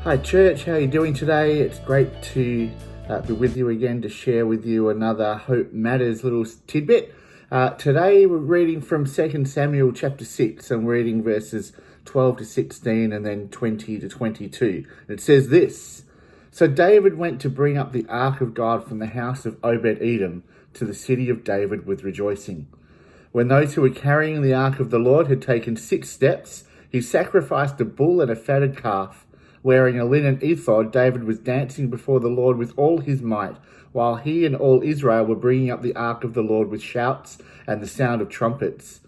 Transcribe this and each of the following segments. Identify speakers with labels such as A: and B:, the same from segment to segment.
A: Hi church, how are you doing today? It's great to be with you again to share with you another Hope Matters little tidbit. Today we're reading from 2 Samuel chapter 6. I'm reading verses 12 to 16 and then 20 to 22. It says this: So David went to bring up the ark of God from the house of Obed-Edom to the city of David with rejoicing. When those who were carrying the ark of the Lord had taken 6 steps, he sacrificed a bull and a fatted calf. Wearing a linen ephod, David was dancing before the Lord with all his might, while he and all Israel were bringing up the ark of the Lord with shouts and the sound of trumpets.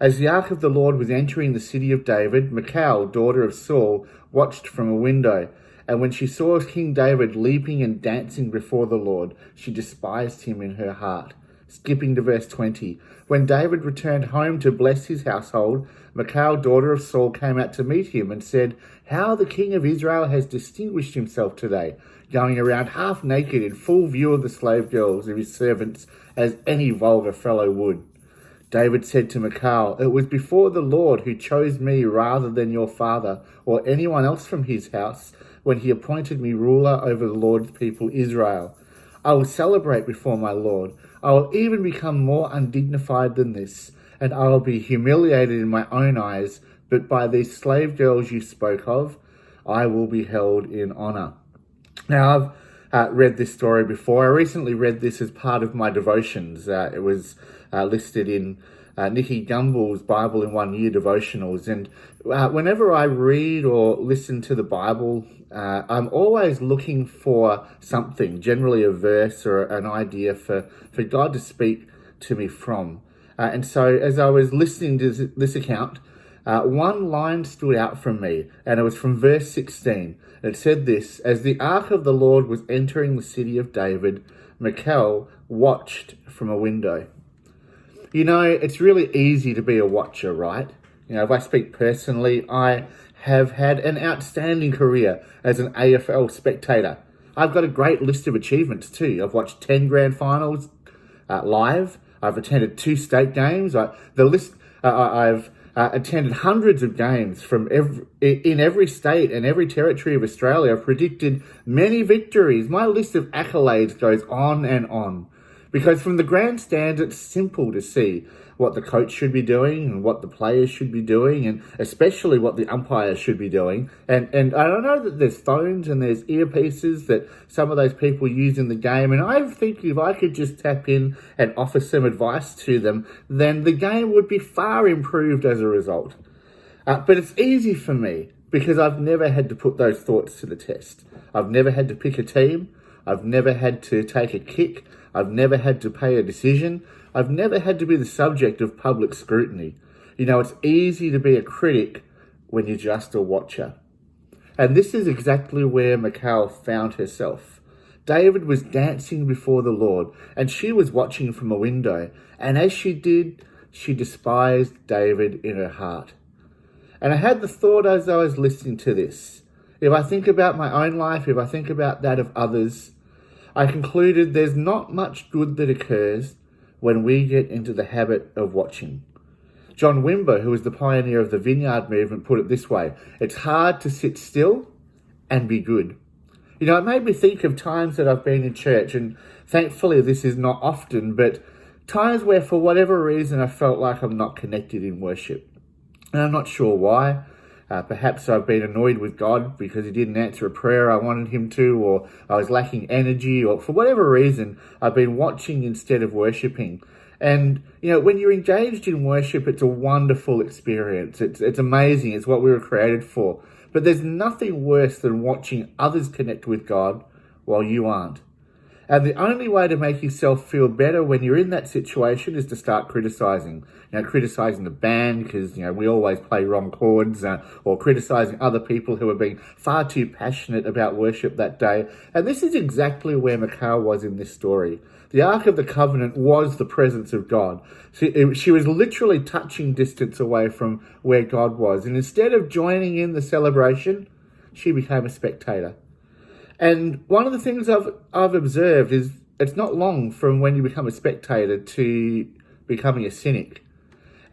A: As the ark of the Lord was entering the city of David, Michal, daughter of Saul, watched from a window. And when she saw King David leaping and dancing before the Lord, she despised him in her heart. Skipping to verse 20. When David returned home to bless his household, Michal, daughter of Saul, came out to meet him and said, "How the king of Israel has distinguished himself today, going around half naked in full view of the slave girls of his servants, as any vulgar fellow would." David said to Michal, "It was before the Lord who chose me rather than your father or anyone else from his house when he appointed me ruler over the Lord's people Israel. I will celebrate before my Lord. I will even become more undignified than this, and I will be humiliated in my own eyes, but by these slave girls you spoke of, I will be held in honor." Now, I've read this story before. I recently read this as part of my devotions. It was listed in Nicky Gumbel's Bible in 1 Year devotionals. And whenever I read or listen to the Bible, I'm always looking for something, generally a verse or an idea for God to speak to me from. And so as I was listening to this account, one line stood out from me, and it was from verse 16. It said this: "As the ark of the Lord was entering the city of David, Michal watched from a window." You know, it's really easy to be a watcher, right? You know, if I speak personally, I have had an outstanding career as an AFL spectator. I've got a great list of achievements too. I've watched 10 grand finals live. I've attended 2 state games. I've attended hundreds of games in every state and every territory of Australia. I've predicted many victories. My list of accolades goes on and on. Because from the grandstand, it's simple to see what the coach should be doing and what the players should be doing, and especially what the umpires should be doing. And I don't know that there's phones and there's earpieces that some of those people use in the game. And I think if I could just tap in and offer some advice to them, then the game would be far improved as a result. But it's easy for me because I've never had to put those thoughts to the test. I've never had to pick a team. I've never had to take a kick. I've never had to pay a decision. I've never had to be the subject of public scrutiny. You know, it's easy to be a critic when you're just a watcher. And this is exactly where Michal found herself. David was dancing before the Lord, and she was watching from a window. And as she did, she despised David in her heart. And I had the thought as I was listening to this: if I think about my own life, if I think about that of others, I concluded there's not much good that occurs when we get into the habit of watching. John Wimber, who was the pioneer of the Vineyard movement, put it this way: it's hard to sit still and be good. You know, it made me think of times that I've been in church, and thankfully this is not often, but times where for whatever reason I felt like I'm not connected in worship. And I'm not sure why. Perhaps I've been annoyed with God because he didn't answer a prayer I wanted him to, or I was lacking energy, or for whatever reason, I've been watching instead of worshipping. And, you know, when you're engaged in worship, it's a wonderful experience. It's amazing. It's what we were created for. But there's nothing worse than watching others connect with God while you aren't. And the only way to make yourself feel better when you're in that situation is to start criticizing. You know, criticizing the band because, you know, we always play wrong chords, or criticizing other people who are being far too passionate about worship that day. And this is exactly where Michal was in this story. The Ark of the Covenant was the presence of God. She was literally touching distance away from where God was. And instead of joining in the celebration, she became a spectator. And one of the things I've observed is it's not long from when you become a spectator to becoming a cynic.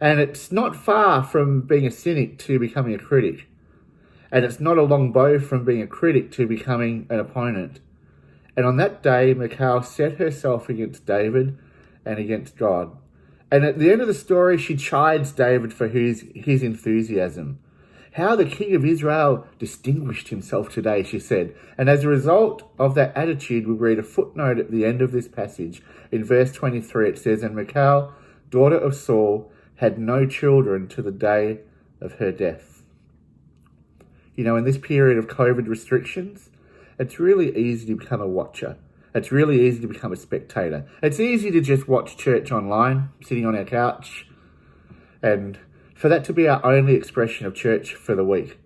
A: And it's not far from being a cynic to becoming a critic. And it's not a long bow from being a critic to becoming an opponent. And on that day, Michal set herself against David and against God. And at the end of the story, she chides David for his enthusiasm. How the king of Israel distinguished himself today, she said. And as a result of that attitude, we read a footnote at the end of this passage. In verse 23, it says, "And Michal, daughter of Saul, had no children to the day of her death." You know, in this period of COVID restrictions, it's really easy to become a watcher. It's really easy to become a spectator. It's easy to just watch church online, sitting on our couch, and for that to be our only expression of church for the week.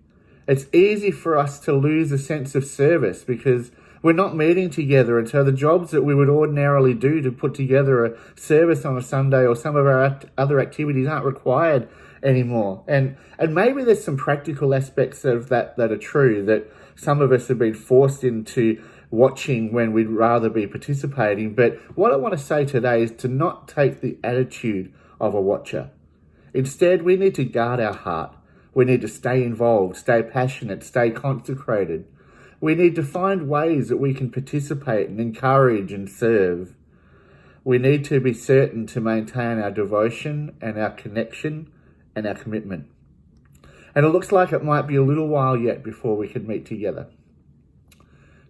A: It's easy for us to lose a sense of service because we're not meeting together, and so the jobs that we would ordinarily do to put together a service on a Sunday or some of our other activities aren't required anymore. And maybe there's some practical aspects of that are true, that some of us have been forced into watching when we'd rather be participating. But what I want to say today is to not take the attitude of a watcher. Instead, we need to guard our heart. We need to stay involved, stay passionate, stay consecrated. We need to find ways that we can participate and encourage and serve. We need to be certain to maintain our devotion and our connection and our commitment. And it looks like it might be a little while yet before we can meet together.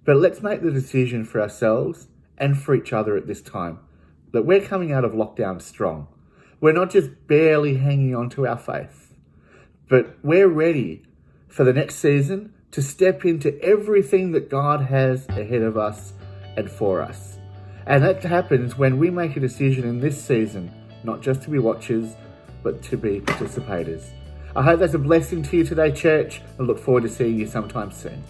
A: But let's make the decision for ourselves and for each other at this time that we're coming out of lockdown strong. We're not just barely hanging on to our faith, but we're ready for the next season to step into everything that God has ahead of us and for us. And that happens when we make a decision in this season, not just to be watchers, but to be participators. I hope that's a blessing to you today, church. I look forward to seeing you sometime soon.